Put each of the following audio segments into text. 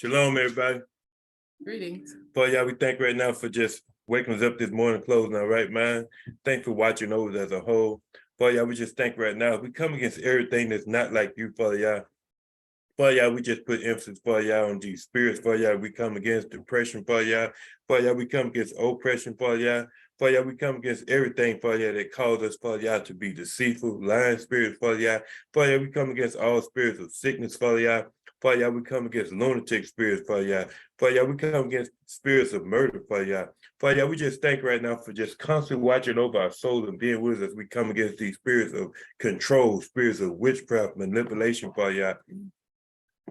Shalom, everybody. Greetings. Father, y'all, we thank right now for just waking us up this morning, closing our right mind. Thank for watching over us as a whole. Father, y'all, we just thank right now. We come against everything that's not like you, Father, y'all. Father, y'all, we just put emphasis, Father, y'all, on these spirits, Father, y'all. We come against depression, Father, y'all. Father, y'all, we come against oppression, Father, y'all. Father, y'all, we come against everything, Father, y'all, that causes us, Father, y'all, to be deceitful, lying spirits, Father, y'all. Father, y'all, we come against all spirits of sickness, Father, y'all. Father, y'all, we come against lunatic spirits, Father, y'all. Father, y'all, we come against spirits of murder, Father, y'all. Father, y'all, we just thank right now for just constantly watching over our souls and being with us as we come against these spirits of control, spirits of witchcraft, manipulation, Father, y'all.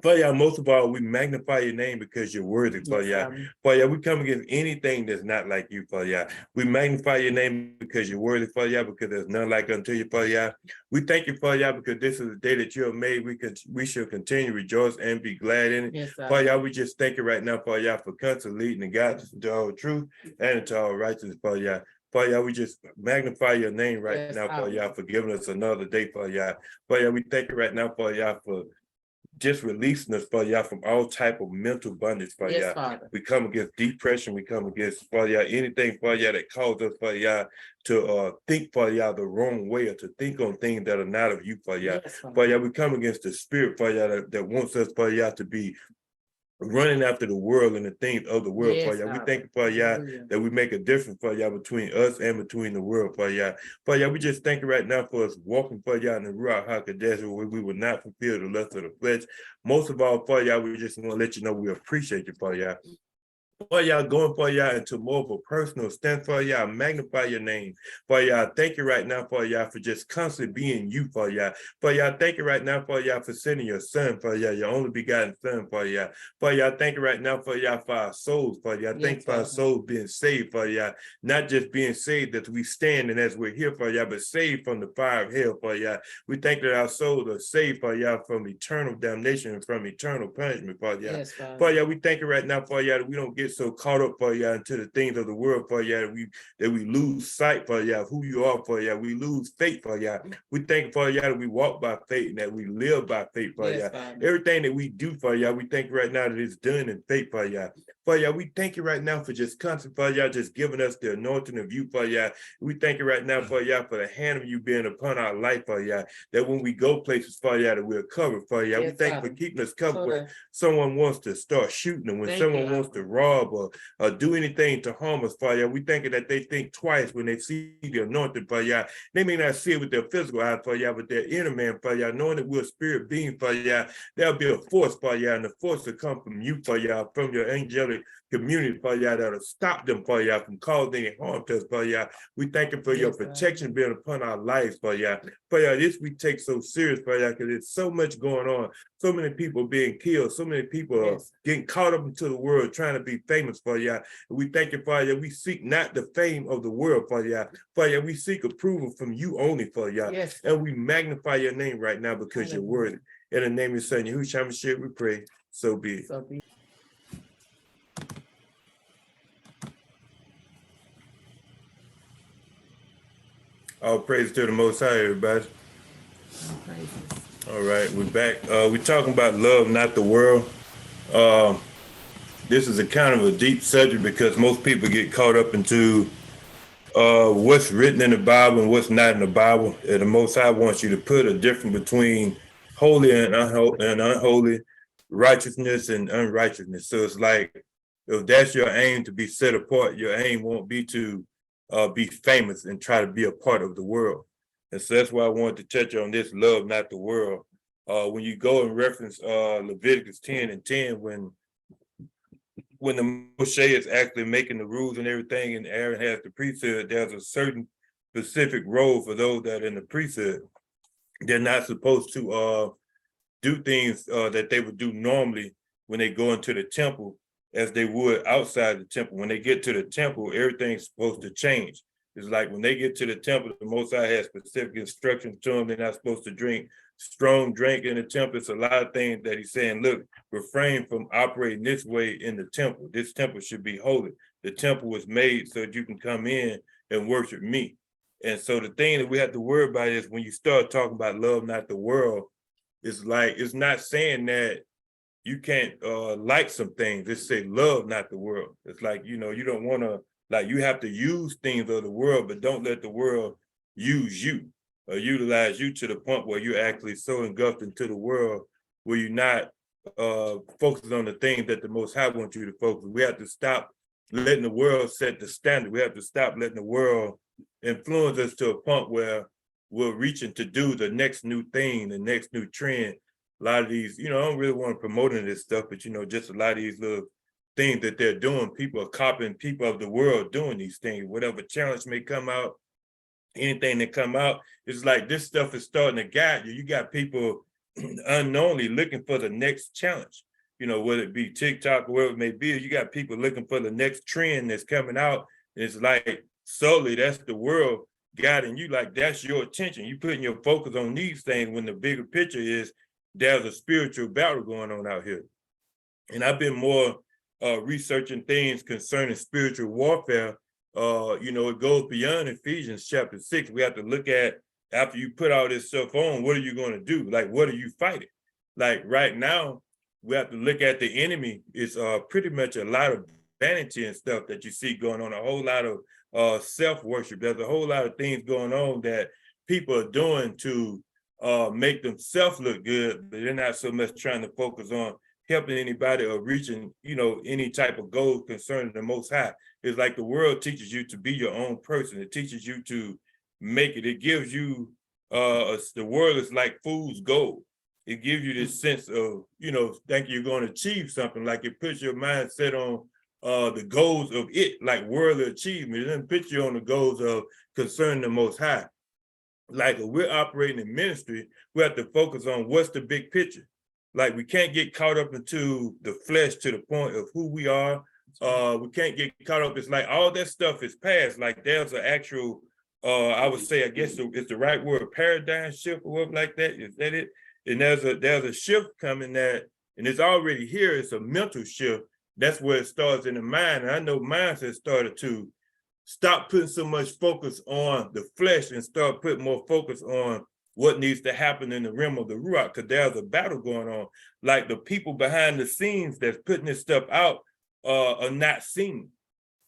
Father, y'all, most of all, we magnify your name because you're worthy, Father, y'all. Father, y'all, we come against anything that's not like you, Father, y'all. We magnify your name because you're worthy, Father, y'all, because there's none like unto you, Father, y'all. We thank you, Father, y'all, because this is the day that you have made. We shall continue to rejoice and be glad in it. Yes, Father, y'all, we just thank you right now, Father, y'all, for constantly leading and guiding us into all truth and into all righteousness, Father, y'all. Father, y'all, we just magnify your name right now, Father, y'all, for giving us another day, Father, y'all. Father, y'all, we thank you right now, Father, y'all, for just releasing us, Father, y'all, from all type of mental bondage, Father, Yes, y'all. Father. We come against depression. We come against, Father, y'all, anything, Father, y'all, that causes us, Father, y'all, to think, Father, y'all, the wrong way or to think on things that are not of you, Father, y'all. Yes, Father. Father, y'all, we come against the spirit, Father, y'all, that wants us, Father, y'all, to be running after the world and the things of the world, Yes, Father, y'all. We Father. thank you, Father, y'all, Hallelujah. that we make a difference, Father, y'all, between us and between the world, Father, y'all. Father, y'all, we just thank you right now for us walking, Father, y'all, in the Ruach HaKodesh, where we will not fulfill the lust of the flesh. Most of all, Father, y'all, we just want to let you know we appreciate you, Father, y'all. Father, y'all, going, Father, y'all, into more of a personal stance, Father, y'all, magnify your name. Father, y'all, thank you right now, Father, y'all, for just constantly being you, Father, y'all. Father, y'all, thank you right now, Father, y'all, for sending your son, Father, y'all, your only begotten son, Father, y'all. Father, y'all, thank you right now, Father, y'all, for our souls, Father, y'all. Thank you for our souls being saved, Father, y'all. Not just being saved that we stand and as we're here, Father, y'all, but saved from the fire of hell, Father, y'all. We thank that our souls are saved, Father, y'all, from eternal damnation and from eternal punishment, Father, y'all. Yes, Father. Father, y'all, we thank you right now, Father, y'all, that we don't get so caught up, Father, y'all, into the things of the world, Father, y'all, that we lose sight, Father, y'all, of who you are, Father, y'all. We lose faith, Father, y'all. We thank you, Father, y'all, that we walk by faith and that we live by faith, Father, Yes, y'all. Father. Everything that we do, Father, y'all, we thank you right now that it's done in faith, Father, y'all. Father, y'all, we thank you right now for just constant, Father, y'all, just giving us the anointing of you, Father, y'all. We thank you right now, Father, y'all, for the hand of you being upon our life, Father, y'all, that when we go places, Father, y'all, that we're covered, Father, y'all. Yes, We thank you Father. for keeping us covered when Father. someone wants to start shooting and when Thank someone you, wants to Abba. rob or do anything to harm us, Father, y'all. We thank you that they think twice when they see the anointing, Father, y'all. They may not see it with their physical eyes, Father, y'all, but their inner man, Father, y'all, knowing that we're a spirit being, Father, y'all, there'll be a force, Father, y'all, and the force will come from you, Father, y'all, from your angelic community, Father, y'all, that'll stop them, Father, y'all, from causing any harm to us, Father, y'all. We thank you for your Yes, Father. protection being upon our lives, Father, y'all. Father, y'all, this we take so serious, Father, y'all, because there's so much going on. So many people being killed, so many people Yes. getting caught up into the world, trying to be famous, Father, y'all. And we thank you, Father, that we seek not the fame of the world, Father, y'all. Father, y'all, we seek approval from you only, Father, y'all. Yes. And we magnify your name right now because you're Hallelujah. worthy. In the name of your son, Yahushua HaMashiach, we pray. So be it. So be All praise to the Most High, everybody. praises. All right, we're back. We're talking about love, not the world. This is a kind of a deep subject because most people get caught up into what's written in the Bible and what's not in the Bible. And the Most High wants you to put a difference between holy and unholy, righteousness and unrighteousness. So it's like, if that's your aim to be set apart, your aim won't be to be famous and try to be a part of the world. And so that's why I wanted to touch on this love, not the world. When you go and reference Leviticus 10 and 10, when the Moshe is actually making the rules and everything, and Aaron has the priesthood, there's a certain specific role for those that are in the priesthood. They're not supposed to do things that they would do normally when they go into the temple as they would outside the temple. When they get to the temple, everything's supposed to change. It's like when they get to the temple, the Most High has specific instructions to them. They're not supposed to drink strong drink in the temple. It's a lot of things that he's saying, look, refrain from operating this way in the temple. This temple should be holy. The temple was made so that you can come in and worship me. And so the thing that we have to worry about is when you start talking about love, not the world, it's like, it's not saying that you can't like some things. It say love, not the world. It's like, you don't want to, like, you have to use things of the world, but don't let the world use you or utilize you to the point where you're actually so engulfed into the world where you're not focusing on the things that the Most High wants you to focus. We have to stop letting the world set the standard. We have to stop letting the world influence us to a point where we're reaching to do the next new thing, the next new trend. A lot of these, I don't really want to promote any of this stuff, but just a lot of these little things that they're doing, people are copying people of the world doing these things. Whatever challenge may come out, anything that come out, it's like this stuff is starting to guide you. You got people unknowingly looking for the next challenge, whether it be TikTok or whatever it may be. You got people looking for the next trend that's coming out. It's like solely that's the world guiding you, like that's your attention. You putting your focus on these things when the bigger picture is there's a spiritual battle going on out here. And I've been more researching things concerning spiritual warfare. It goes beyond Ephesians chapter 6. We have to look at, after you put all this stuff on, what are you going to do? Like, what are you fighting? Like right now, we have to look at the enemy. It's pretty much a lot of vanity and stuff that you see going on, a whole lot of self-worship. There's a whole lot of things going on that people are doing to make themselves look good, but they're not so much trying to focus on helping anybody or reaching, any type of goal concerning the Most High. It's like the world teaches you to be your own person. It teaches you to make it. It gives you, the world is like fool's gold. It gives you this sense of, thinking you're going to achieve something. Like it puts your mindset on the goals of it, like worldly achievement. It doesn't put you on the goals of concerning the Most High. Like if we're operating in ministry, we have to focus on what's the big picture. Like we can't get caught up into the flesh to the point of who we are. We can't get caught up. It's like all that stuff is past. Like there's an actual, I would say, I guess it's the right word, paradigm shift or whatever like that. Is that it? And there's a shift coming that, and it's already here. It's a mental shift. That's where it starts in the mind. And I know mine has started to stop putting so much focus on the flesh and start putting more focus on what needs to happen in the realm of the Ruach, because there's a battle going on. Like the people behind the scenes that's putting this stuff out are not seen.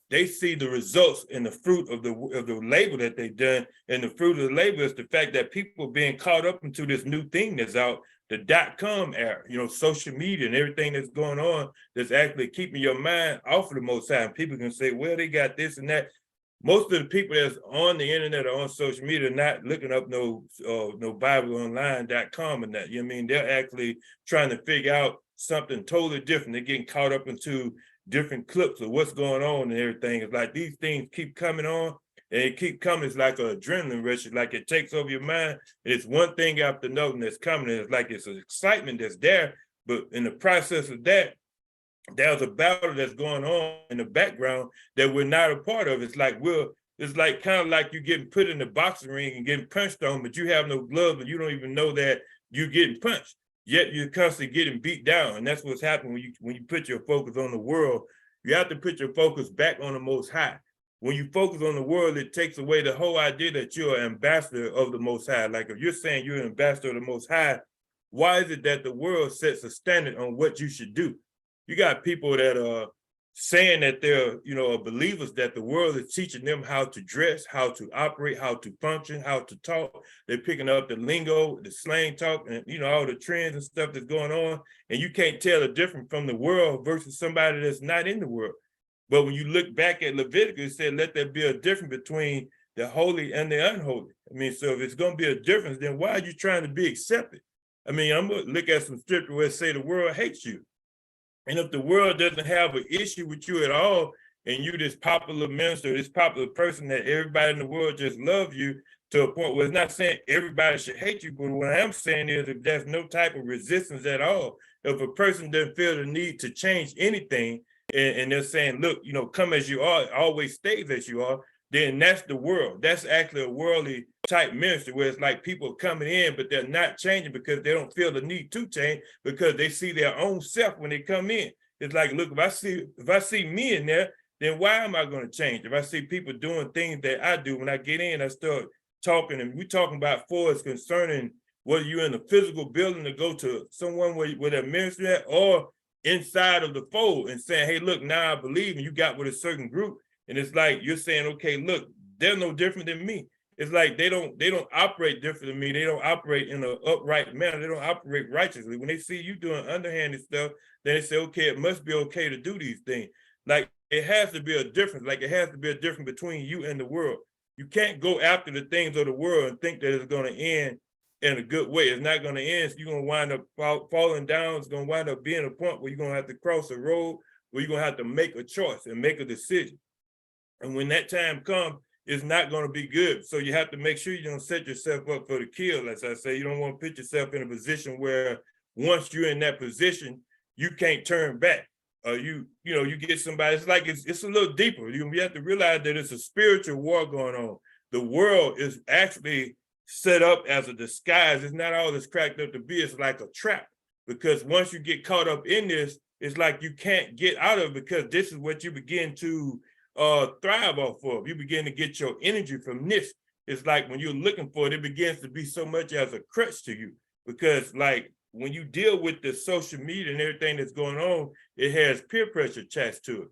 They see the results and the fruit of the labor that they've done. And the fruit of the labor is the fact that people are being caught up into this new thing that's out, the .com era, social media and everything that's going on that's actually keeping your mind off of the Most High. And people can say, well, they got this and that. Most of the people that's on the internet or on social media are not looking up no BibleOnline.com and that. You know what I mean? They're actually trying to figure out something totally different. They're getting caught up into different clips of what's going on and everything. It's like these things keep coming on and it keep coming. It's like an adrenaline rush. It's like it takes over your mind. And it's one thing after another that's coming. And it's like it's an excitement that's there. But in the process of that, there's a battle that's going on in the background that we're not a part of. It's like kind of like you getting put in the boxing ring and getting punched on, but you have no gloves and you don't even know that you're getting punched. Yet you're constantly getting beat down. And that's what's happening when you put your focus on the world. You have to put your focus back on the Most High. When you focus on the world, it takes away the whole idea that you're an ambassador of the Most High. Like if you're saying you're an ambassador of the Most High, why is it that the world sets a standard on what you should do? You got people that are saying that they're, believers, that the world is teaching them how to dress, how to operate, how to function, how to talk. They're picking up the lingo, the slang talk, and, all the trends and stuff that's going on. And you can't tell the difference from the world versus somebody that's not in the world. But when you look back at Leviticus, it said, let there be a difference between the holy and the unholy. I mean, so if it's going to be a difference, then why are you trying to be accepted? I mean, I'm going to look at some scripture where it say the world hates you. And if the world doesn't have an issue with you at all, and you this popular minister, this popular person that everybody in the world just loves you to a point where it's not saying everybody should hate you, but what I'm saying is if there's no type of resistance at all, if a person doesn't feel the need to change anything, and they're saying, look, come as you are, always stay as you are, then that's the world. That's actually a worldly type ministry where it's like people coming in, but they're not changing because they don't feel the need to change because they see their own self when they come in. It's like, look, if I see me in there, then why am I going to change? If I see people doing things that I do, when I get in, I start talking, and we're talking about for us concerning whether you're in a physical building to go to someone where their ministry at, or inside of the fold and saying, hey, look, now I believe, and you got with a certain group. And it's like you're saying, okay, look, they're no different than me. It's like they don't operate different than me. They don't operate in an upright manner. They don't operate righteously. When they see you doing underhanded stuff, then they say, okay, it must be okay to do these things. Like it has to be a difference. Like it has to be a difference between you and the world. You can't go after the things of the world and think that it's going to end in a good way. It's not going to end. So you're going to wind up falling down. It's going to wind up being a point where you're going to have to cross a road, where you're going to have to make a choice and make a decision. And when that time comes, it's not going to be good. So you have to make sure you don't set yourself up for the kill. As I say, you don't want to put yourself in a position where once you're in that position, you can't turn back. You get somebody, it's like it's a little deeper. You have to realize that it's a spiritual war going on. The world is actually set up as a disguise. It's not all it's cracked up to be. It's like a trap, because once you get caught up in this, it's like you can't get out of it, because this is what you begin to thrive off of. You begin to get your energy from this. It's like when you're looking for it, it begins to be so much as a crutch to you, because like when you deal with the social media and everything that's going on, it has peer pressure attached to it.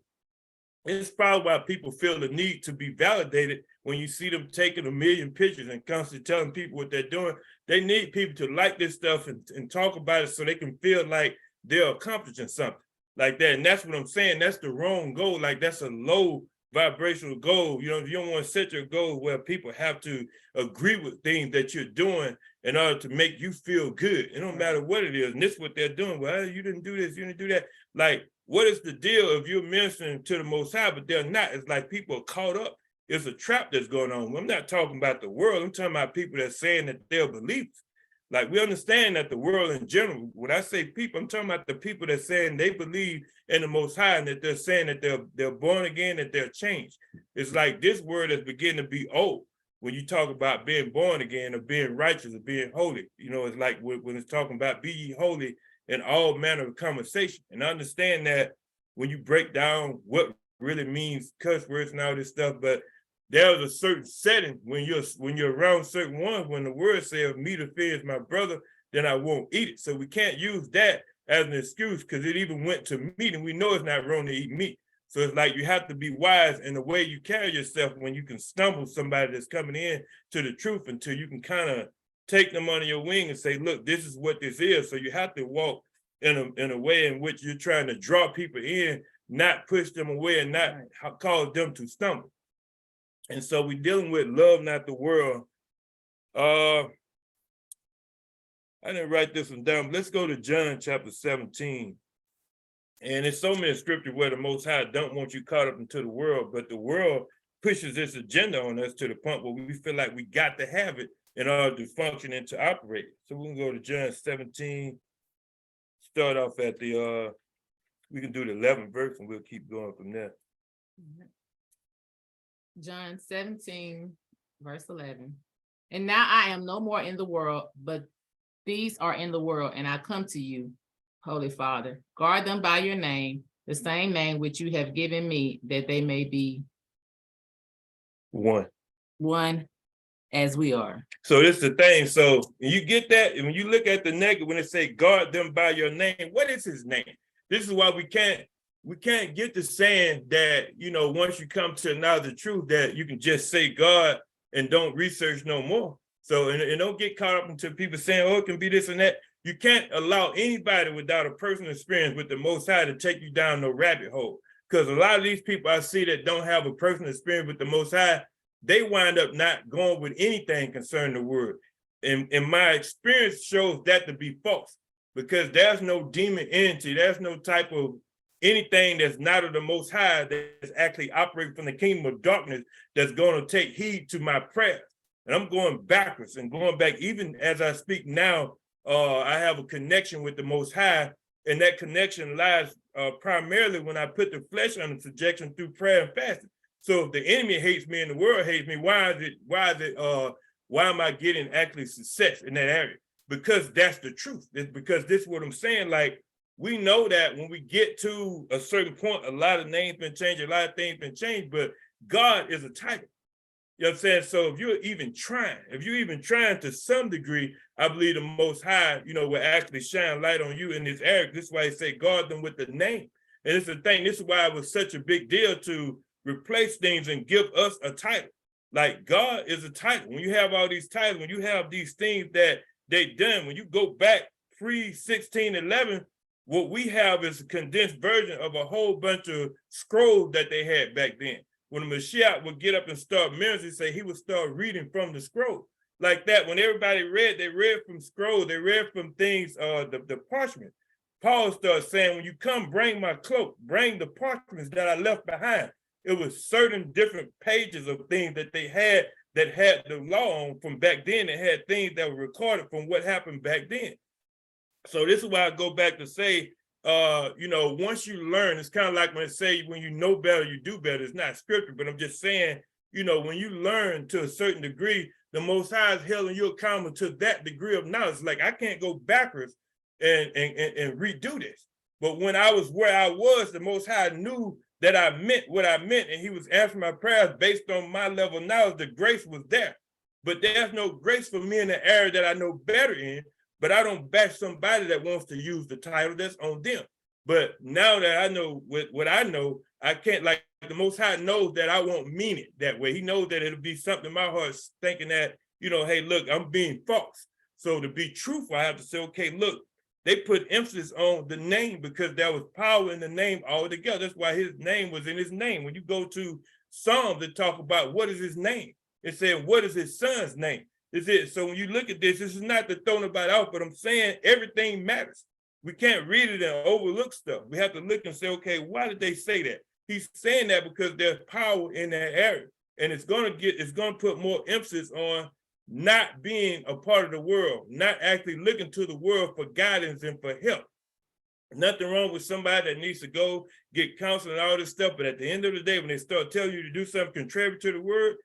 It's probably why people feel the need to be validated when you see them taking a million pictures and constantly telling people what they're doing. They need people to like this stuff and talk about it so they can feel like they're accomplishing something like that. And that's what I'm saying. That's the wrong goal. Like that's a low vibrational goal. You don't want to set your goal where people have to agree with things that you're doing in order to make you feel good. It don't matter what it is. And this is what they're doing. Well, you didn't do this, you didn't do that. Like, what is the deal if you're ministering to the Most High, but they're not? It's like people are caught up. It's a trap that's going on. I'm not talking about the world. I'm talking about people that's saying that they're believers. Like, we understand that the world in general, when I say people, I'm talking about the people that saying they believe in the Most High, and that they're saying that they're born again, that they're changed. It's like this word is beginning to be old when you talk about being born again or being righteous or being holy. It's like when it's talking about be ye holy in all manner of conversation. And I understand that when you break down what really means cuss words and all this stuff, but there's a certain setting when you're around certain ones, when the word says meat offends my brother, then I won't eat it. So we can't use that as an excuse, because it even went to meat, and we know it's not wrong to eat meat. So it's like you have to be wise in the way you carry yourself when you can stumble somebody that's coming in to the truth, until you can kind of take them under your wing and say, look, this is what this is. So you have to walk in a way in which you're trying to draw people in, not push them away and not cause them to stumble. And so we're dealing with love, not the world. I didn't write this one down. Let's go to John chapter 17. And there's so many scriptures where the Most High don't want you caught up into the world, but the world pushes this agenda on us to the point where we feel like we got to have it in order to function and to operate. So we can go to John 17, start off at we can do the 11th verse and we'll keep going from there. John 17, verse 11. And now I am no more in the world, but these are in the world, and I come to you, Holy Father. Guard them by your name, the same name which you have given me, that they may be one as we are. So this is the thing. So when you get that, and when you look at the negative, when it say guard them by your name, what is his name? This is why we can't get to saying that, once you come to acknowledge the truth, that you can just say God and don't research no more. So, and don't get caught up into people saying, oh, it can be this and that. You can't allow anybody without a personal experience with the Most High to take you down no rabbit hole. Because a lot of these people I see that don't have a personal experience with the Most High, they wind up not going with anything concerning the word. And my experience shows that to be false, because there's no demon entity, there's no type of anything that's not of the Most High that's actually operating from the kingdom of darkness that's going to take heed to my prayers. And I'm going backwards and going back. Even as I speak now, I have a connection with the Most High, and that connection lies primarily when I put the flesh under subjection through prayer and fasting. So if the enemy hates me and the world hates me, why am I getting actually success in that area? Because that's the truth. It's because this is what I'm saying. Like, we know that when we get to a certain point, a lot of names been changed, a lot of things been changed, but God is a title. You know what I'm saying? So if you're even trying to some degree, I believe the Most High, will actually shine light on you in this area. This is why he say guard them with the name. And it's the thing, this is why it was such a big deal to replace things and give us a title. Like God is a title. When you have all these titles, when you have these things that they done, when you go back pre-1611, what we have is a condensed version of a whole bunch of scrolls that they had back then. When the Mashiach would get up and start ministering, say he would start reading from the scroll. Like that, when everybody read, they read from scrolls, they read from things, the parchment. Paul starts saying, when you come, bring my cloak, bring the parchments that I left behind. It was certain different pages of things that they had that had the law on from back then. They had things that were recorded from what happened back then. So this is why I go back to say, once you learn, it's kind of like when I say, when you know better, you do better. It's not scripture, but I'm just saying, when you learn to a certain degree, the Most High is holding you accountable to that degree of knowledge. Like I can't go backwards and redo this. But when I was where I was, the Most High knew that I meant what I meant, and he was answering my prayers based on my level of knowledge. The grace was there. But there's no grace for me in the area that I know better in. But I don't bash somebody that wants to use the title. That's on them. But now that I know what I know, I can't, like the Most High knows that I won't mean it that way. He knows that it'll be something in my heart thinking that, hey, look, I'm being false. So to be truthful, I have to say, okay, look, they put emphasis on the name because there was power in the name altogether. That's why his name was in his name. When you go to Psalms that talk about what is his name, it said, what is his son's name? Is it? So when you look at this is not to throw nobody out, but I'm saying everything matters. We can't read it and overlook stuff. We have to look and say, okay, why did they say that? He's saying that because there's power in that area. And it's gonna put more emphasis on not being a part of the world, not actually looking to the world for guidance and for help. Nothing wrong with somebody that needs to go get counseling and all this stuff. But at the end of the day, when they start telling you to do something contrary to the word,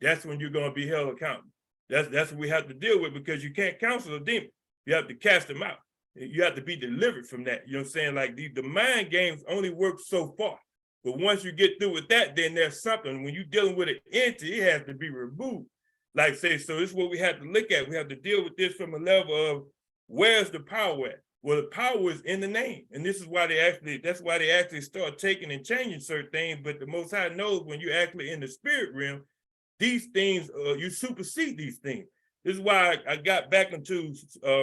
that's when you're gonna be held accountable. That's what we have to deal with, because you can't counsel a demon. You have to cast them out. You have to be delivered from that. You know what I'm saying? Like the mind games only work so far. But once you get through with that, then there's something. When you're dealing with an entity, it has to be removed. Like say, so this is what we have to look at. We have to deal with this from a level of where's the power at? Well, the power is in the name. And this is why that's why they actually start taking and changing certain things. But the Most High knows when you're actually in the spirit realm, these things, you supersede these things. This is why I got back into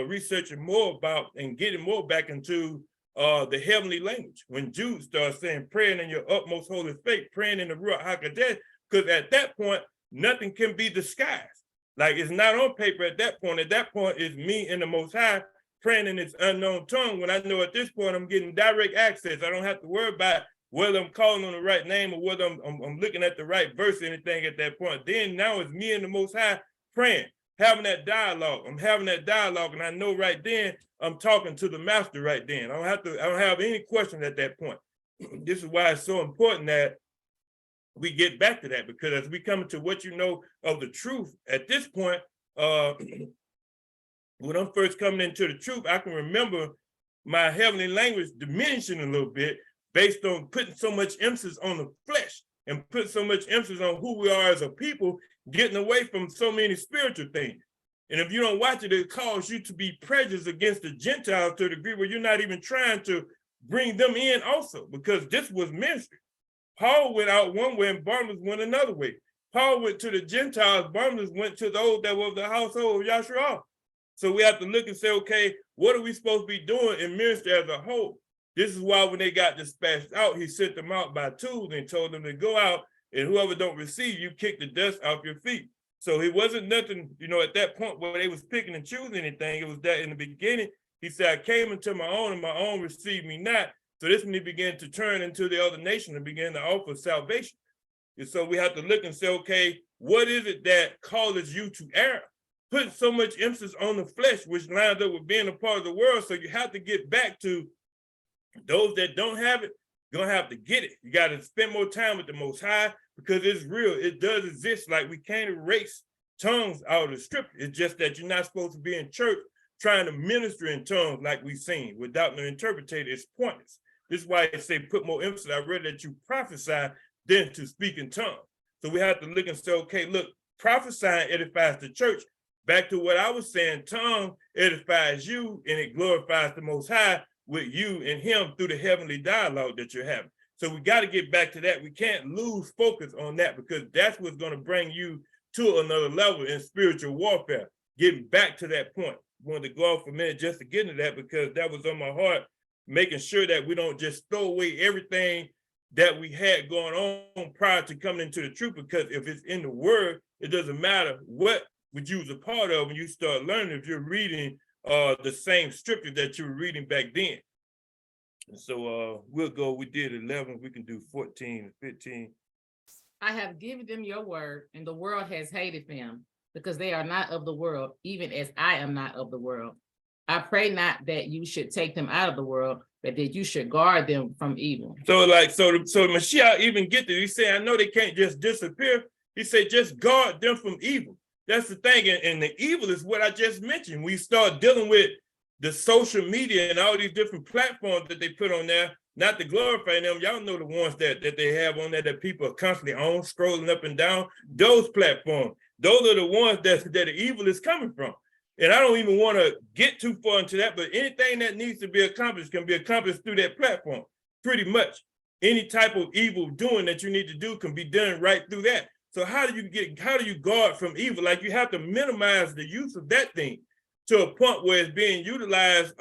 researching more about and getting more back into the heavenly language. When Jude starts saying, praying in your utmost holy faith, praying in the Ruach HaKodesh, because at that point, nothing can be disguised. Like it's not on paper at that point. At that point, it's me and the Most High praying in this unknown tongue, when I know at this point I'm getting direct access. I don't have to worry about whether I'm calling on the right name or whether I'm looking at the right verse or anything at that point. Then now it's me and the Most High praying, having that dialogue. I'm having that dialogue, and I know right then I'm talking to the master right then. I don't have any question at that point. This is why it's so important that we get back to that, because as we come to what you know of the truth, at this point, when I'm first coming into the truth, I can remember my heavenly language diminishing a little bit, based on putting so much emphasis on the flesh and put so much emphasis on who we are as a people, getting away from so many spiritual things. And if you don't watch it, it causes you to be prejudiced against the Gentiles to a degree where you're not even trying to bring them in also, because this was ministry. Paul went out one way and Barnabas went another way. Paul went to the Gentiles, Barnabas went to those that were of the household of Yahshua. So we have to look and say, okay, what are we supposed to be doing in ministry as a whole? This is why when they got dispatched out, he sent them out by twos and told them to go out, and whoever don't receive you, kick the dust off your feet. So it wasn't nothing, at that point where they was picking and choosing anything. It was that in the beginning, he said, I came into my own and my own received me not. So this when he began to turn into the other nation and began to offer salvation. And so we have to look and say, okay, what is it that causes you to err? Put so much emphasis on the flesh, which lines up with being a part of the world. So you have to get back to those that don't have it, you're gonna have to get it. You got to spend more time with the Most High, because it's real. It does exist. Like we can't erase tongues out of the scripture. It's just that you're not supposed to be in church trying to minister in tongues like we've seen without an interpreter. It's pointless. This is why I say put more emphasis. I read that you prophesy than to speak in tongues. So we have to look and say, okay, look, prophesying edifies the church. Back to what I was saying, tongue edifies you and it glorifies the Most High with you and him through the heavenly dialogue that you're having. So we got to get back to that. We can't lose focus on that because that's what's going to bring you to another level in spiritual warfare. Getting back to that point. I wanted to go off a minute just to get into that because that was on my heart, making sure that we don't just throw away everything that we had going on prior to coming into the truth, because if it's in the word, it doesn't matter what would you was a part of when you start learning if you're reading the same scripture that you were reading back then. And so we did 11, we can do 14 and 15. I have given them your word, and the world has hated them, because they are not of the world, even as I am not of the world. I pray not that you should take them out of the world, but that you should guard them from evil. So the Mashiach even get there. He said, I know they can't just disappear. He said, just guard them from evil. That's the thing. And the evil is what I just mentioned. We start dealing with the social media and all these different platforms that they put on there, not to glorify them. Y'all know the ones that they have on there that people are constantly on, scrolling up and down. Those platforms, those are the ones that the evil is coming from. And I don't even want to get too far into that, but anything that needs to be accomplished can be accomplished through that platform. Pretty much any type of evil doing that you need to do can be done right through that. So how do you guard from evil? Like, you have to minimize the use of that thing to a point where it's being utilized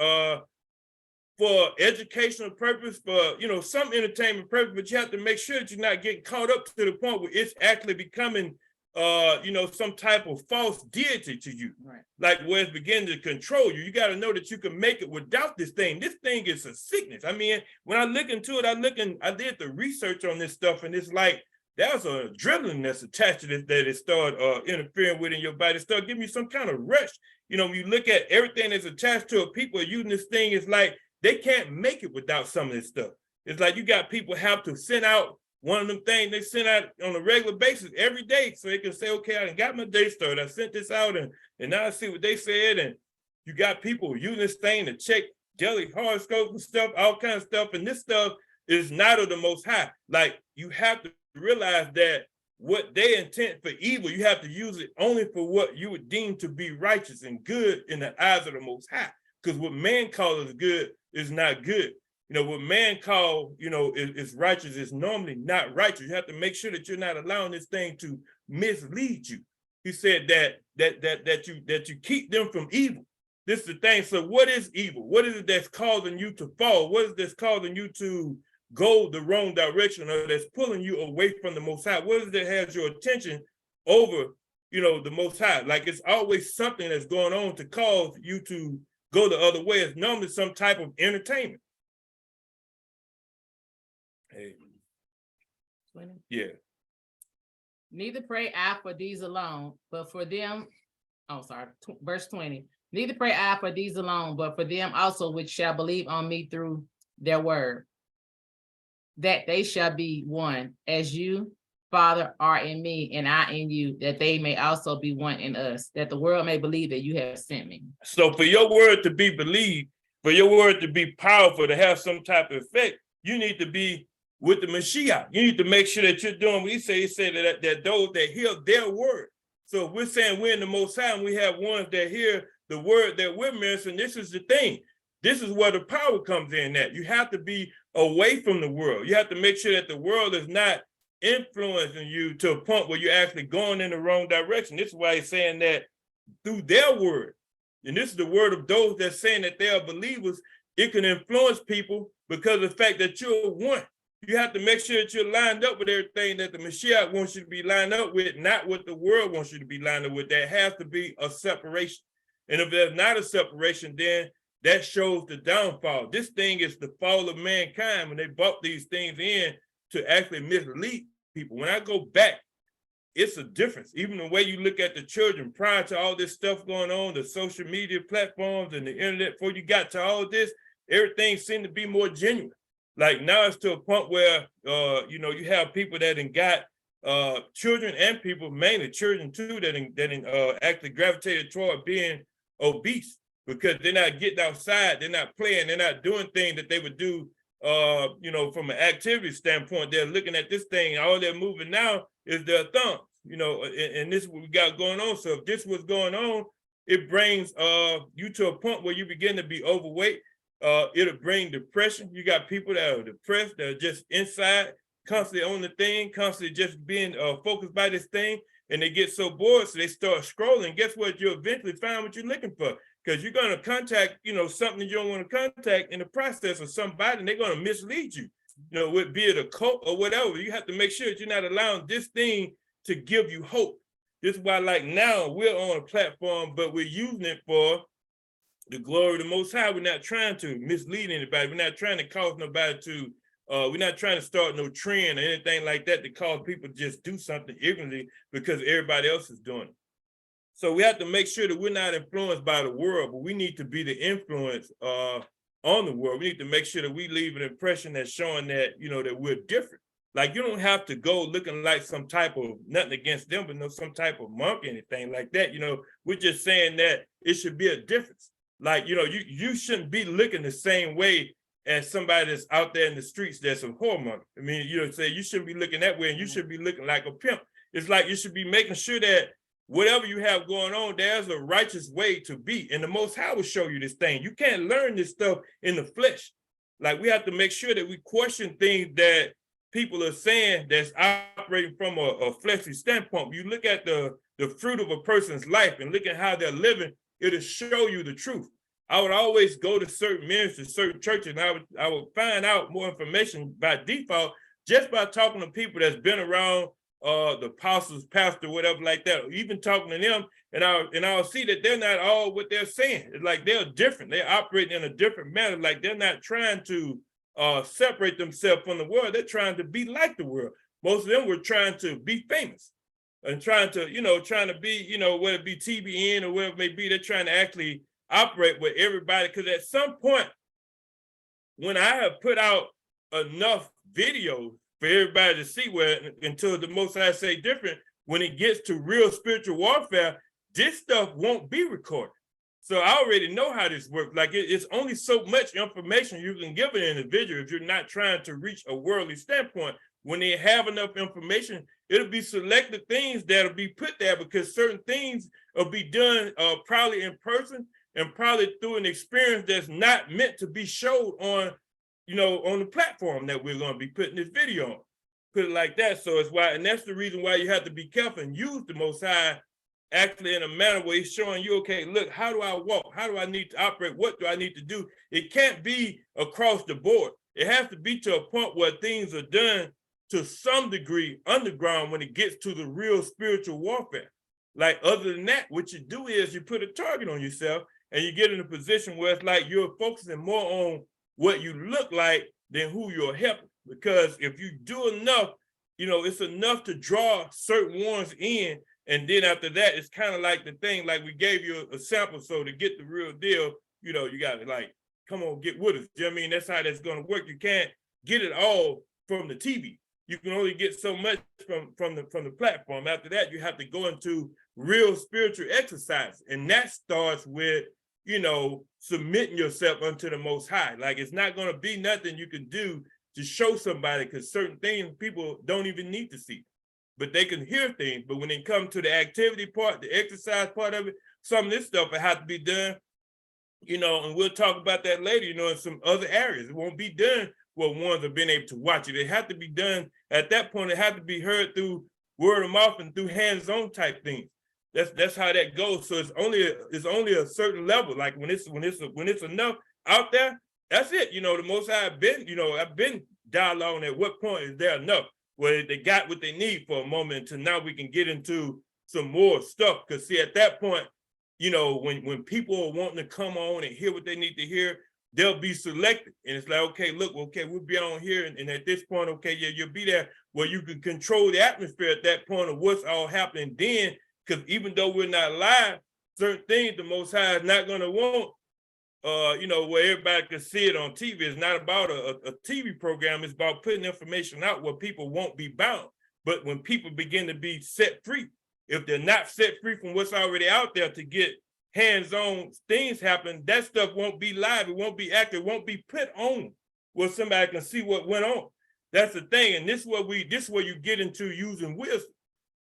for educational purpose, for some entertainment purpose, but you have to make sure that you're not getting caught up to the point where it's actually becoming some type of false deity to you, right? Like where it's beginning to control you. You got to know that you can make it without this thing. This thing is a sickness. I mean, when I look into it, I did the research on this stuff, and it's like there's a adrenaline that's attached to this that it start interfering with in your body. It start giving you some kind of rush. When you look at everything that's attached to it, people are using this thing. It's like they can't make it without some of this stuff. It's like you got people have to send out one of them things they send out on a regular basis every day, so they can say, okay, I got my day started. I sent this out, and now I see what they said. And you got people using this thing to check daily horoscopes and stuff, all kinds of stuff. And this stuff is not of the Most High. Like, you have to realize that what they intend for evil, you have to use it only for what you would deem to be righteous and good in the eyes of the Most High. Because what man calls good is not good. What man call, is righteous is normally not righteous. You have to make sure that you're not allowing this thing to mislead you. He said that you keep them from evil. This is the thing. So what is evil? What is it that's causing you to fall? What is this causing you to go the wrong direction, or that's pulling you away from the Most High? What is it that has your attention over, the Most High? Like, it's always something that's going on to cause you to go the other way. It's normally some type of entertainment. Hey. 20. Yeah. Neither pray I for these alone, but for them. Verse 20. Neither pray I for these alone, but for them also which shall believe on me through their word, that they shall be one, as you, Father, are in me, and I in you, that they may also be one in us, that the world may believe that you have sent me. So for your word to be believed, for your word to be powerful, to have some type of effect, you need to be with the Mashiach. You need to make sure that you're doing what he said that those that hear their word. So if we're saying we're in the Most High, and we have ones that hear the word that we're mentioning, this is the thing. This is where the power comes in at. You have to be away from the world. You have to make sure that the world is not influencing you to a point where you're actually going in the wrong direction. This is why he's saying that through their word. And this is the word of those that's saying that they are believers. It can influence people because of the fact that you're one. You have to make sure that you're lined up with everything that the Mashiach wants you to be lined up with, not what the world wants you to be lined up with. There has to be a separation. And if there's not a separation, then that shows the downfall. This thing is the fall of mankind when they brought these things in to actually mislead people. When I go back, it's a difference. Even the way you look at the children prior to all this stuff going on, the social media platforms and the internet, before you got to all this, everything seemed to be more genuine. Like, now it's to a point where, you have people that got children and people, mainly children too, that actually gravitated toward being obese because they're not getting outside, they're not playing, they're not doing things that they would do, from an activity standpoint. They're looking at this thing, all they're moving now is their thumbs. and this is what we got going on. So if this was going on, it brings you to a point where you begin to be overweight. It'll bring depression. You got people that are depressed, that are just inside, constantly on the thing, constantly just being focused by this thing, and they get so bored, so they start scrolling. Guess what? You'll eventually find what you're looking for, because you're going to contact, something you don't want to contact in the process, of somebody, and they're going to mislead you, be it a cult or whatever. You have to make sure that you're not allowing this thing to give you hope. This is why, like, now we're on a platform, but we're using it for the glory of the Most High. We're not trying to mislead anybody. We're not trying to cause nobody to, we're not trying to start no trend or anything like that to cause people to just do something ignorantly because everybody else is doing it. So we have to make sure that we're not influenced by the world, but we need to be the influence on the world. We need to make sure that we leave an impression that's showing that, that we're different. Like, you don't have to go looking like some type of, nothing against them, but no some type of monk, anything like that. We're just saying that it should be a difference. Like, you shouldn't be looking the same way as somebody that's out there in the streets that's a whoremonger. I mean, say you shouldn't be looking that way, and you should be looking like a pimp. It's like you should be making sure that whatever you have going on, there's a righteous way to be. And the Most High will show you this thing. You can't learn this stuff in the flesh. Like, we have to make sure that we question things that people are saying that's operating from a fleshly standpoint. You look at the fruit of a person's life and look at how they're living, it'll show you the truth. I would always go to certain ministries, certain churches, and I would find out more information by default just by talking to people that's been around the apostles, pastor, whatever like that, or even talking to them, and I'll see that they're not all what they're saying. It's like they're different. They're operating in a different manner. Like, they're not trying to separate themselves from the world. They're trying to be like the world. Most of them were trying to be famous and trying to be, whether it be TBN or whatever it may be, they're trying to actually operate with everybody. Because at some point, when I have put out enough videos for everybody to see, where until the Most High say different, when it gets to real spiritual warfare, this stuff won't be recorded. So I already know how this works. Like, it's only so much information you can give an individual if you're not trying to reach a worldly standpoint. When they have enough information, it'll be selected things that'll be put there, because certain things will be done probably in person and probably through an experience that's not meant to be showed on, on the platform that we're going to be putting this video on. Put it like that. So it's why, and that's the reason why you have to be careful and use the Most High actually in a manner where he's showing you, okay, look, how do I walk? How do I need to operate? What do I need to do? It can't be across the board. It has to be to a point where things are done to some degree underground when it gets to the real spiritual warfare. Like, other than that, what you do is you put a target on yourself and you get in a position where it's like you're focusing more on what you look like than who you're helping. Because if you do enough, it's enough to draw certain ones in. And then after that, it's kind of like the thing, like we gave you a sample. So to get the real deal, you got to, like, come on, get with us. You know what I mean? That's how that's going to work. You can't get it all from the TV. You can only get so much from the platform. After that, you have to go into real spiritual exercise. And that starts with, submitting yourself unto the Most High. Like, it's not going to be nothing you can do to show somebody, because certain things people don't even need to see. But they can hear things. But when it comes to the activity part, the exercise part of it, some of this stuff will have to be done, and we'll talk about that later, in some other areas. It won't be done where ones have been able to watch it. It has to be done at that point. It has to be heard through word of mouth and through hands-on type things. That's how that goes. So it's only a certain level. Like, when it's enough out there, that's it. The Most High I've been dialoguing at what point is there enough, where they got what they need for a moment until now we can get into some more stuff. Because see, at that point, when people are wanting to come on and hear what they need to hear, they'll be selected. And it's like, okay, look, okay, we'll be on here. And at this point, okay, yeah, you'll be there where you can control the atmosphere at that point of what's all happening then. Because even though we're not live, certain things the Most High is not going to want, where everybody can see it on TV. It's not about a TV program. It's about putting information out where people won't be bound. But when people begin to be set free, if they're not set free from what's already out there to get hands-on things happen, that stuff won't be live. It won't be active. It won't be put on where somebody can see what went on. That's the thing. And this is where you get into using wisdom.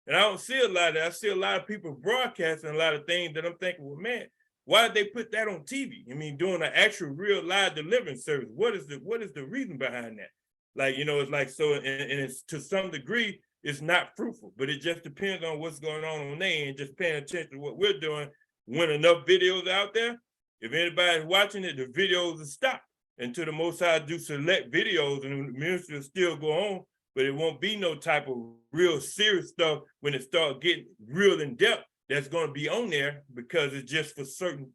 And I don't see a lot of that. I see a lot of people broadcasting a lot of things that I'm thinking, well, man, why did they put that on TV? I mean, doing an actual real live deliverance service. What is the reason behind that? Like, it's like, so, and it's to some degree, it's not fruitful, but it just depends on what's going on there and just paying attention to what we're doing. When enough videos out there, if anybody's watching it, the videos will stop until the Most High do select videos and the ministry will still go on, but it won't be no type of real serious stuff when it starts getting real in depth that's going to be on there, because it's just for certain,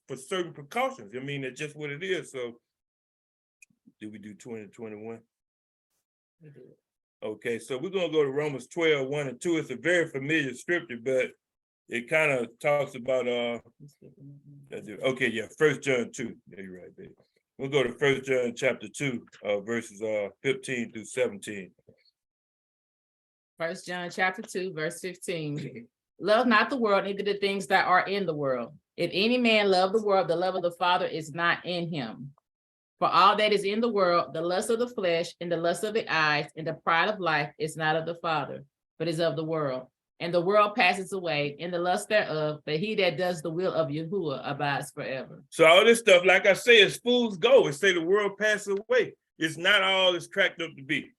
for certain precautions. I mean, it's just what it is. So did we do 20 to 21? We did. Okay, so we're going to go to Romans 12, 1 and 2. It's a very familiar scripture, but it kind of talks about, okay, yeah, 1 John 2. Yeah, you're right, baby. We'll go to 1 John chapter 2, verses 15 through 17. 1 John chapter 2, verse 15. Love not the world, neither the things that are in the world. If any man love the world, the love of the Father is not in him. For all that is in the world, the lust of the flesh and the lust of the eyes and the pride of life is not of the Father, but is of the world. And the world passes away and the lust thereof, but he that does the will of Yahuwah abides forever. So all this stuff, like I say, as fools go, it say the world passes away. It's not all it's cracked up to be.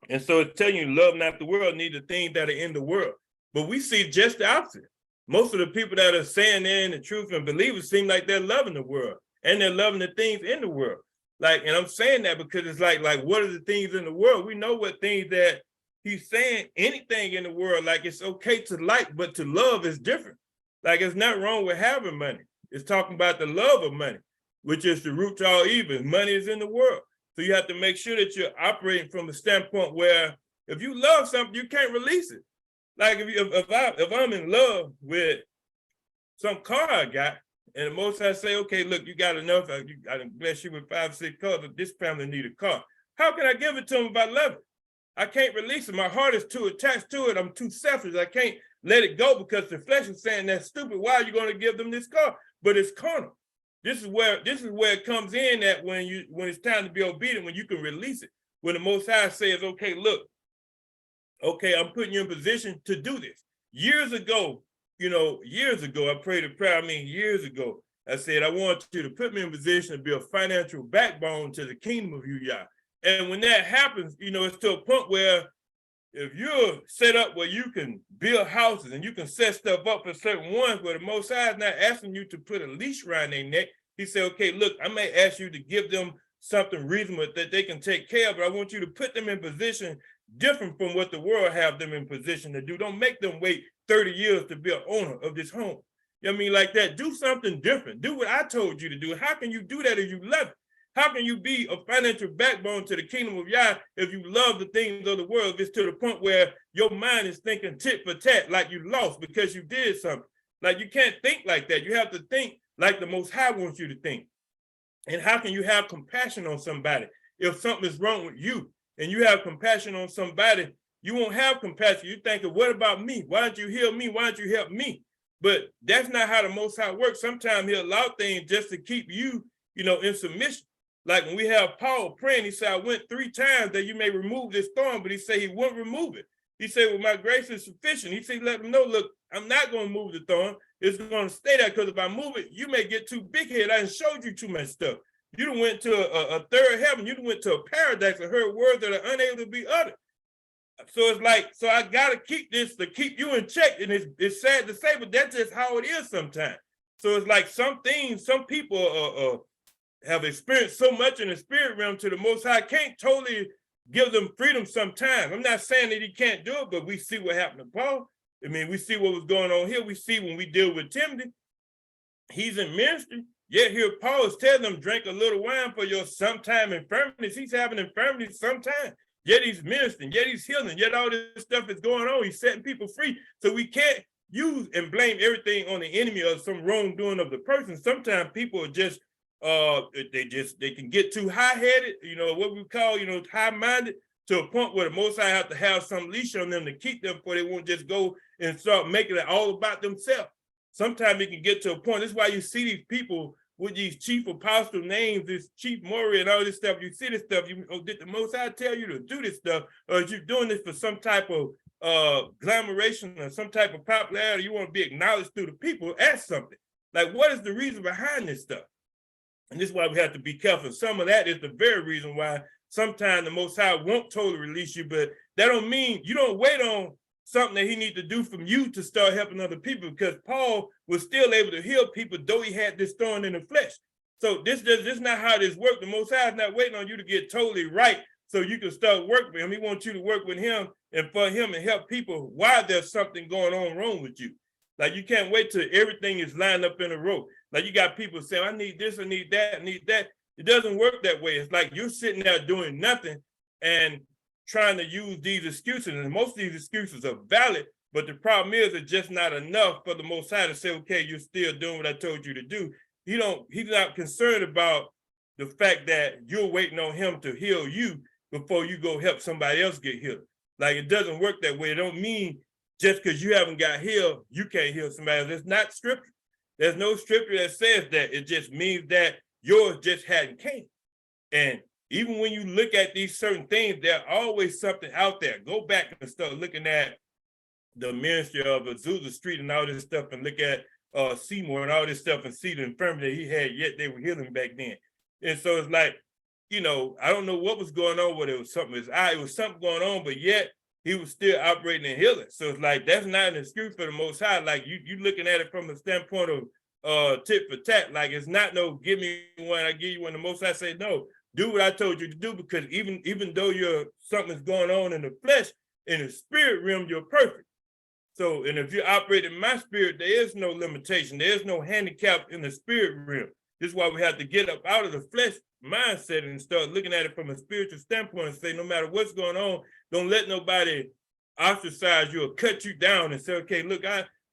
And so it's telling you, love not the world, neither things that are in the world. But we see just the opposite. Most of the people that are saying they're in the truth and believers seem like they're loving the world and they're loving the things in the world. Like, and I'm saying that because it's like what are the things in the world? We know what things that he's saying, anything in the world, like it's okay to like, but to love is different. Like it's not wrong with having money. It's talking about the love of money, which is the root to all evil. Money is in the world. So you have to make sure that you're operating from a standpoint where if you love something, you can't release it. Like if I'm in love with some car I got, and the Most High say, okay, look, you got enough. I bless you with 5, 6 cars, but this family need a car. How can I give it to them if I love it? I can't release it. My heart is too attached to it. I'm too selfish. I can't let it go because the flesh is saying that's stupid. Why are you going to give them this car? But it's carnal. This is where it comes in, that when it's time to be obedient, when you can release it. When the Most High says, okay, look, okay, I'm putting you in position to do this. Years ago, I prayed a prayer. Years ago, I said, I want you to put me in position to be a financial backbone to the kingdom of you, Yah. And when that happens, it's to a point where if you're set up where you can build houses and you can set stuff up for certain ones where the Most High is not asking you to put a leash around their neck, he said, okay, look, I may ask you to give them something reasonable that they can take care of, but I want you to put them in position different from what the world have them in position to do. Don't make them wait 30 years to be an owner of this home. Like that. Do something different. Do what I told you to do. How can you do that if you love it? How can you be a financial backbone to the kingdom of Yah if you love the things of the world? If it's to the point where your mind is thinking tit for tat, like you lost because you did something. Like you can't think like that. You have to think like the Most High wants you to think. And how can you have compassion on somebody if something is wrong with you and you have compassion on somebody? You won't have compassion. You think, what about me? Why don't you heal me? Why don't you help me? But that's not how the Most High works. Sometimes he'll allow things just to keep you, in submission. Like when we have Paul praying, he said, I went 3 times that you may remove this thorn, but he said he wouldn't remove it. He said, well, my grace is sufficient. He said, let them know, look, I'm not going to move the thorn. It's going to stay there because if I move it, you may get too big-headed. I done showed you too much stuff. You done went to a third heaven. You done went to a paradise and heard words that are unable to be uttered. So it's like, so I got to keep this to keep you in check. And it's sad to say, but that's just how it is sometimes. So it's like some things, some people have experienced so much in the spirit realm to the Most High can't totally give them freedom sometimes. I'm not saying that he can't do it, but we see what happened to Paul. We see what was going on here. We see when we deal with Timothy, he's in ministry. Yet here Paul is telling them, drink a little wine for your sometime infirmities. He's having infirmities sometime. Yet he's ministering, yet he's healing, yet all this stuff is going on. He's setting people free. So we can't use and blame everything on the enemy or some wrongdoing of the person. Sometimes people are just, they can get too high-headed, what we call, high-minded, to a point where the Most High have to have some leash on them to keep them, for they won't just go and start making it all about themselves. Sometimes it can get to a point. That's why you see these people with these chief apostle names, this chief Maury and all this stuff. You see this stuff. Did the Most High tell you to do this stuff, or is you doing this for some type of glamoration or some type of popularity, you want to be acknowledged through the people, ask something. Like, what is the reason behind this stuff? And this is why we have to be careful. Some of that is the very reason why sometimes the Most High won't totally release you, but that don't mean you don't wait on something that he needs to do from you to start helping other people, because Paul was still able to heal people though he had this thorn in the flesh. So this is not how this works. The Most High is not waiting on you to get totally right so you can start working with him. He wants you to work with him and for him and help people while there's something going on wrong with you. Like, you can't wait till everything is lined up in a row. Like, you got people saying, I need this, I need that, I need that. It doesn't work that way. It's like you're sitting there doing nothing and trying to use these excuses. And most of these excuses are valid, but the problem is it's just not enough for the Most High to say, okay, you're still doing what I told you to do. He's not concerned about the fact that you're waiting on him to heal you before you go help somebody else get healed. Like, it doesn't work that way. It don't mean just because you haven't got healed, you can't heal somebody else. It's not scripture. There's no scripture that says that. It just means that yours just hadn't came. And even when you look at these certain things, there's always something out there. Go back and start looking at the ministry of Azusa Street and all this stuff, and look at Seymour and all this stuff, and see the infirmity he had, yet they were healing back then. And so it's like, I don't know what was going on, whether it was something with his eye, it was something going on, but yet he was still operating and healing. So it's like, that's not an excuse for the Most High. Like, you looking at it from a standpoint of tit for tat. Like, it's not no give me one, I give you one. The Most High say, no, do what I told you to do, because even though something's going on in the flesh, in the spirit realm, you're perfect. So, and if you operate in my spirit, there is no limitation. There is no handicap in the spirit realm. This is why we have to get up out of the flesh mindset and start looking at it from a spiritual standpoint and say, no matter what's going on, don't let nobody ostracize you or cut you down and say, okay, look,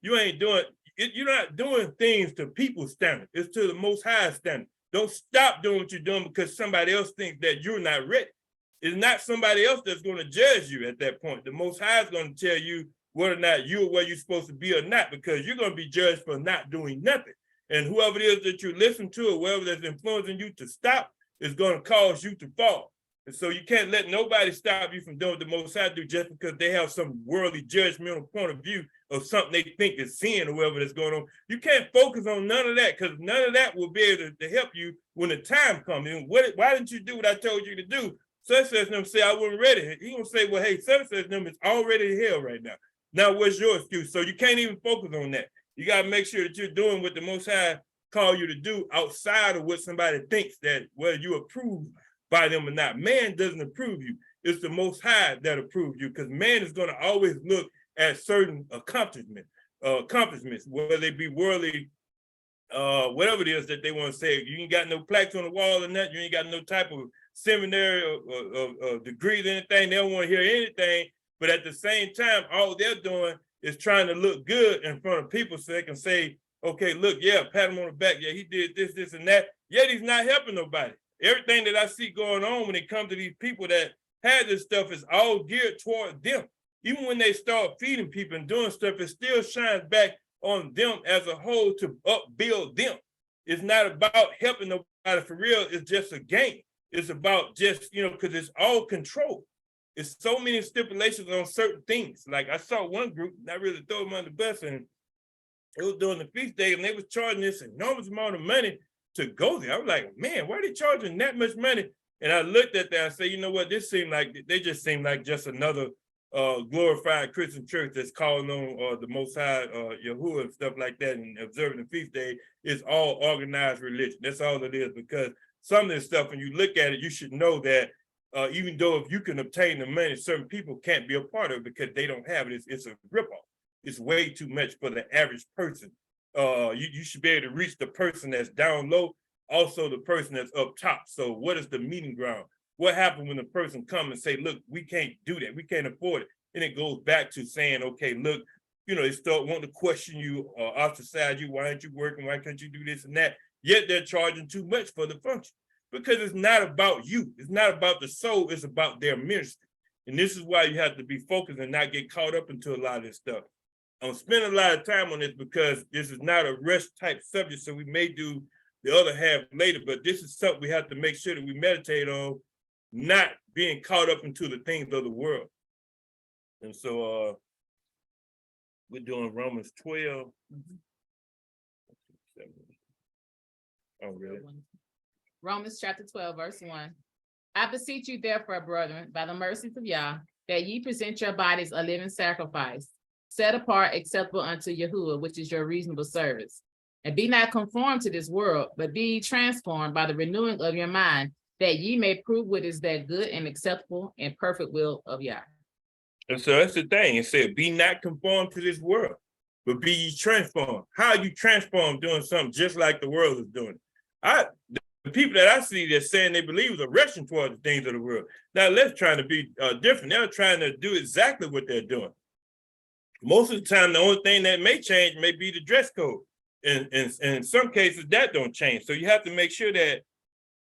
you're not doing things to people's standard. It's to the Most High standard. Don't stop doing what you're doing because somebody else thinks that you're not ready. It's not somebody else that's going to judge you at that point. The Most High is going to tell you whether or not you're where you're supposed to be or not, because you're going to be judged for not doing nothing. And whoever it is that you listen to or whoever that's influencing you to stop is going to cause you to fall. And so you can't let nobody stop you from doing what the Most High do just because they have some worldly judgmental point of view of something they think is sin or whatever that's going on. You can't focus on none of that, because none of that will be able to help you when the time comes. And why didn't you do what I told you to do? Such says them say I wasn't ready. He gonna say, well, hey, such says them it's already hell right now. Now what's your excuse? So you can't even focus on that. You got to make sure that you're doing what the Most High call you to do outside of what somebody thinks that whether you approve by them or not. Man doesn't approve you. It's the Most High that approves you, because man is going to always look at certain accomplishments, whether they be worldly, whatever it is that they want to say. You ain't got no plaques on the wall or nothing. You ain't got no type of seminary or degrees or anything. They don't want to hear anything. But at the same time, all they're doing is trying to look good in front of people so they can say, okay, look, yeah, pat him on the back. Yeah, he did this, this, and that. Yet he's not helping nobody. Everything that I see going on when it comes to these people that have this stuff is all geared toward them. Even when they start feeding people and doing stuff, it still shines back on them as a whole to upbuild them. It's not about helping nobody for real. It's just a game. It's about just, because it's all control. It's so many stipulations on certain things. Like, I saw one group, not really throw them on the bus, and it was during the feast day, and they was charging this enormous amount of money to go there. I was like, man, why are they charging that much money? And I looked at that and said, you know what, they just seem like just another glorified Christian church that's calling on the Most High, Yahuwah and stuff like that, and observing the feast day. Is all organized religion. That's all it is, because some of this stuff, when you look at it, you should know that even though if you can obtain the money, certain people can't be a part of it because they don't have it. It's a ripoff. It's way too much for the average person. You should be able to reach the person that's down low, also the person that's up top. So what is the meeting ground? What happens when the person comes and say, look, we can't do that. We can't afford it. And it goes back to saying, okay, look, they start wanting to question you or ostracize you. Why aren't you working? Why can't you do this and that? Yet they're charging too much for the function, because it's not about you. It's not about the soul. It's about their ministry. And this is why you have to be focused and not get caught up into a lot of this stuff. I'm spending a lot of time on this because this is not a rush type subject, so we may do the other half later, but this is something we have to make sure that we meditate on, not being caught up into the things of the world. And so we're doing Romans 12. Oh, really? Romans chapter 12, verse 1. I beseech you, therefore, brethren, by the mercies of Yah, that ye present your bodies a living sacrifice, set apart, acceptable unto Yahuwah, which is your reasonable service. And be not conformed to this world, but be ye transformed by the renewing of your mind, that ye may prove what is that good and acceptable and perfect will of Yah. And so that's the thing. It said, be not conformed to this world, but be ye transformed. How are you transformed doing something just like the world is doing? The people that I see that's saying they believe are rushing toward the things of the world. Now let's try to be different. They're trying to do exactly what they're doing. Most of the time, the only thing that may change may be the dress code. And in some cases, that don't change. So you have to make sure that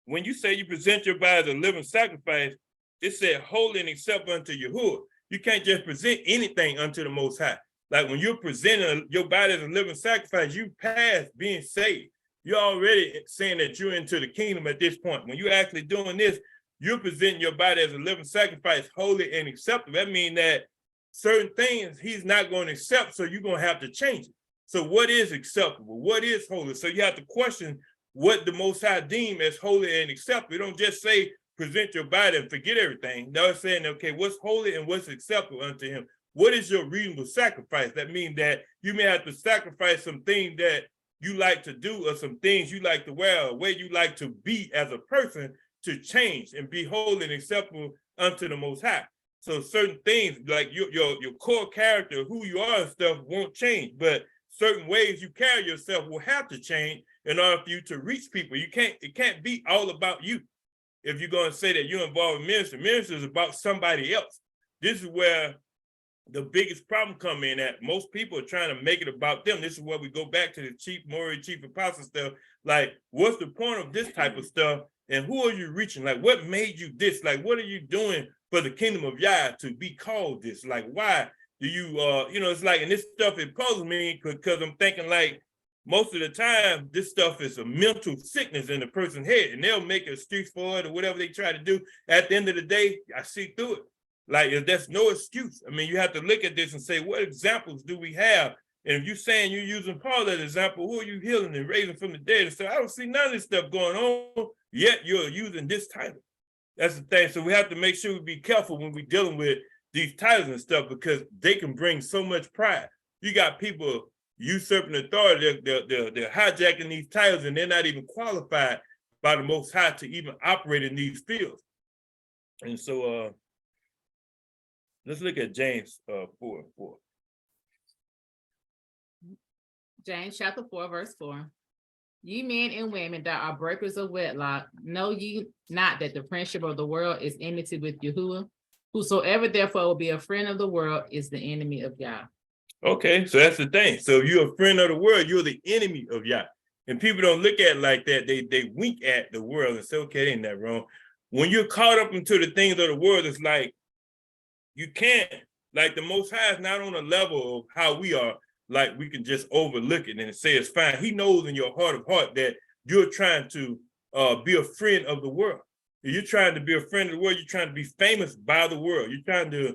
when you say you present your body as a living sacrifice, it said holy and acceptable unto Yahuwah. You can't just present anything unto the Most High. Like when you're presenting your body as a living sacrifice, you pass being saved. You're already saying that you're into the kingdom at this point. When you're actually doing this, you're presenting your body as a living sacrifice, holy and acceptable. That means that certain things he's not going to accept, so you're going to have to change it. So what is acceptable? What is holy? So you have to question what the Most High deem as holy and acceptable. You don't just say present your body and forget everything. No, it's saying, okay, what's holy and what's acceptable unto him? What is your reasonable sacrifice? That means that you may have to sacrifice some things that you like to do or some things you like to wear, or where you like to be as a person to change and be holy and acceptable unto the Most High. So certain things like your core character, who you are and stuff won't change, but certain ways you carry yourself will have to change in order for you to reach people. It can't be all about you. If you're going to say that you're involved in ministry is about somebody else. This is where the biggest problem come in at. Most people are trying to make it about them. This is where we go back to the chief apostle stuff. Like, what's the point of this type of stuff? And who are you reaching? Like, what made you this? Like, what are you doing for the kingdom of Yah to be called this? Like, why do you, it's like, and this stuff, it puzzles me because I'm thinking like, most of the time, this stuff is a mental sickness in the person's head, and they'll make an excuse for it or whatever they try to do. At the end of the day, I see through it. Like, that's no excuse. I mean, you have to look at this and say, what examples do we have? And if you're saying you're using Paul as an example, who are you healing and raising from the dead? And so I don't see none of this stuff going on, yet you're using this title. That's the thing. So we have to make sure we be careful when we're dealing with these titles and stuff, because they can bring so much pride. You got people usurping authority, they're hijacking these titles, and they're not even qualified by the Most High to even operate in these fields. And so let's look at James 4:4. James chapter 4, verse 4. Ye men and women that are breakers of wedlock, know ye not that the friendship of the world is enmity with Yahuwah? Whosoever therefore will be a friend of the world is the enemy of Yah. Okay, so that's the thing. So if you're a friend of the world, you're the enemy of Yah. And people don't look at it like that. They wink at the world and say, okay, ain't that wrong? When you're caught up into the things of the world, it's like, you can't, like the Most High is not on a level of how we are, like we can just overlook it and say it's fine. He knows in your heart of heart that you're trying to be a friend of the world. If you're trying to be a friend of the world, you're trying to be famous by the world. You're trying to,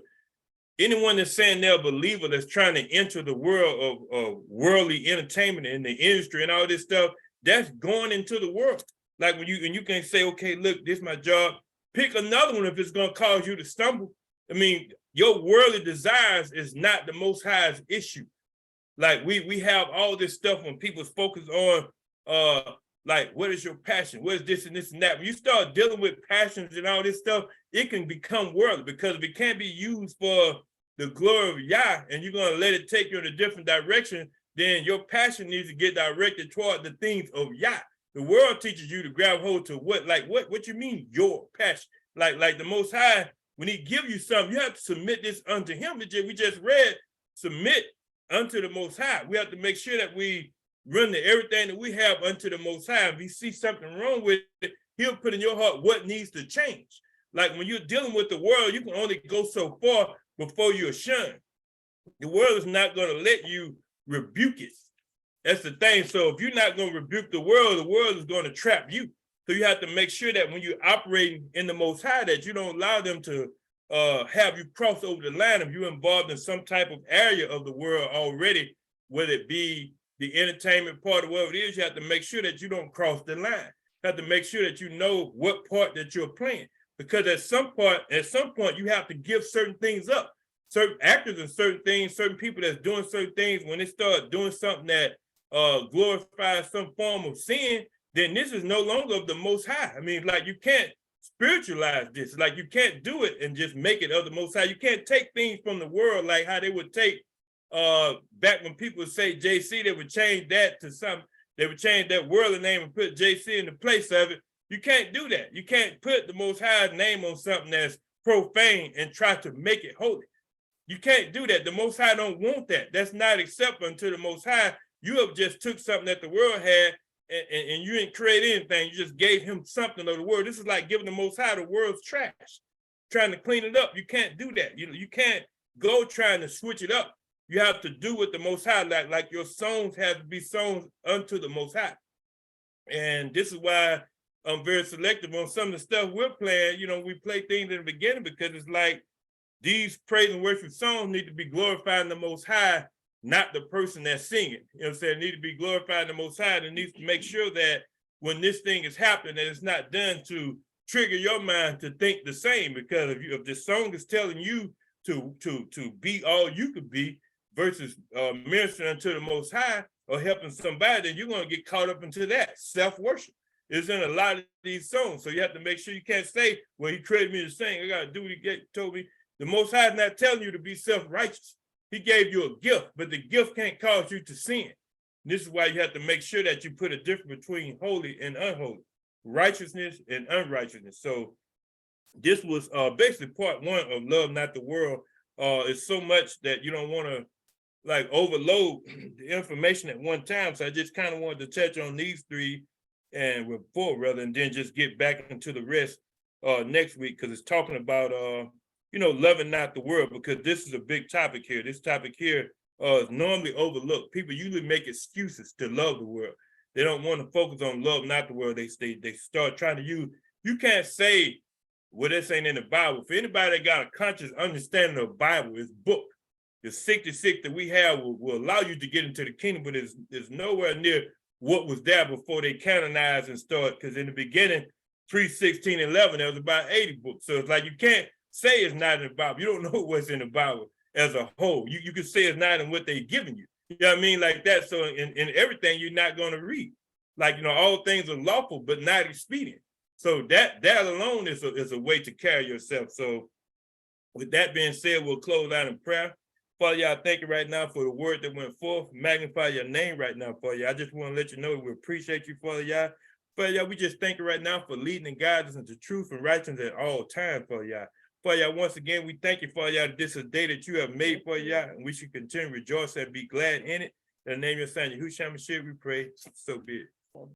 anyone that's saying they're a believer that's trying to enter the world of worldly entertainment and the industry and all this stuff, that's going into the world. Like when you can say, okay, look, this is my job. Pick another one if it's going to cause you to stumble. I mean, your worldly desires is not the Most High's issue. Like we have all this stuff when people's focus on like, what is your passion? What is this and this and that? When you start dealing with passions and all this stuff, it can become worldly, because if it can't be used for the glory of Yah and you're going to let it take you in a different direction, then your passion needs to get directed toward the things of Yah. The world teaches you to grab hold to what you mean your passion. Like the Most High, when he give you something, you have to submit this unto him. We just read, submit unto the Most High. We have to make sure that we run to everything that we have unto the Most High. If you see something wrong with it, he'll put in your heart what needs to change. Like when you're dealing with the world, you can only go so far before you're shunned. The world is not going to let you rebuke it. That's the thing. So if you're not going to rebuke the world is going to trap you. So you have to make sure that when you're operating in the Most High, that you don't allow them to have you cross over the line if you're involved in some type of area of the world already, whether it be the entertainment part or whatever it is. You have to make sure that you don't cross the line. You have to make sure that you know what part that you're playing, because at some point you have to give certain things up. Certain actors and certain things, certain people that's doing certain things, when they start doing something that glorifies some form of sin, then this is no longer of the Most High. I mean, like, you can't spiritualize this. Like, you can't do it and just make it of the Most High. You can't take things from the world like how they would take back when people would say JC, they would change that to some, they would change that worldly name and put JC in the place of it. You can't do that. You can't put the Most High's name on something that's profane and try to make it holy. You can't do that. The Most High don't want that. That's not acceptable unto the Most High. You have just took something that the world had and you didn't create anything. You just gave him something of the world. This is like giving the Most High the world's trash, trying to clean it up. You can't do that. You can't go trying to switch it up. You have to do what the Most High, like your songs have to be songs unto the Most High. And this is why I'm very selective on some of the stuff we're playing. We play things in the beginning because it's like these praise and worship songs need to be glorifying the Most High, not the person that's singing. You know what I'm saying? It need to be glorifying the Most High. It needs to make sure that when this thing is happening, that it's not done to trigger your mind to think the same. Because if this song is telling you to be all you could be versus ministering unto the Most High or helping somebody, then you're going to get caught up into that self-worship. It's in a lot of these songs. So you have to make sure you can't say, well, he created me to sing. I got to do what he told me. The Most High is not telling you to be self-righteous. He gave you a gift, but the gift can't cause you to sin. This is why you have to make sure that you put a difference between holy and unholy, righteousness and unrighteousness. So this was basically part one of Love Not the World. It's so much that you don't want to like overload the information at one time. So I just kind of wanted to touch on these three and with four rather, and then just get back into the rest next week, because it's talking about loving not the world, because this is a big topic here. This topic here is normally overlooked. People usually make excuses to love the world. They don't want to focus on love not the world. They start trying to use, you can't say, well, this ain't in the Bible. For anybody that got a conscious understanding of the Bible, it's book. The 66 that we have will allow you to get into the kingdom, but it's nowhere near what was there before they canonized and started, because in the beginning, pre-1611, there was about 80 books. So it's like you can't say it's not in the Bible. You don't know what's in the Bible as a whole. You can say it's not in what they've given you. You know what I mean? Like that. So in everything, you're not going to read. Like, all things are lawful, but not expedient. So that alone is a way to carry yourself. So with that being said, we'll close out in prayer. Father, y'all, thank you right now for the word that went forth. Magnify your name right now, Father. Y'all. I just want to let you know we appreciate you, Father, y'all. Father, y'all, we just thank you right now for leading and guiding us into truth and righteousness at all times, Father, y'all. Father, y'all, once again, we thank you, Father, y'all. This is a day that you have made, Father, y'all, and we should continue to rejoice and be glad in it. In the name of your son, Yahushua Mashiach, we pray. So be it.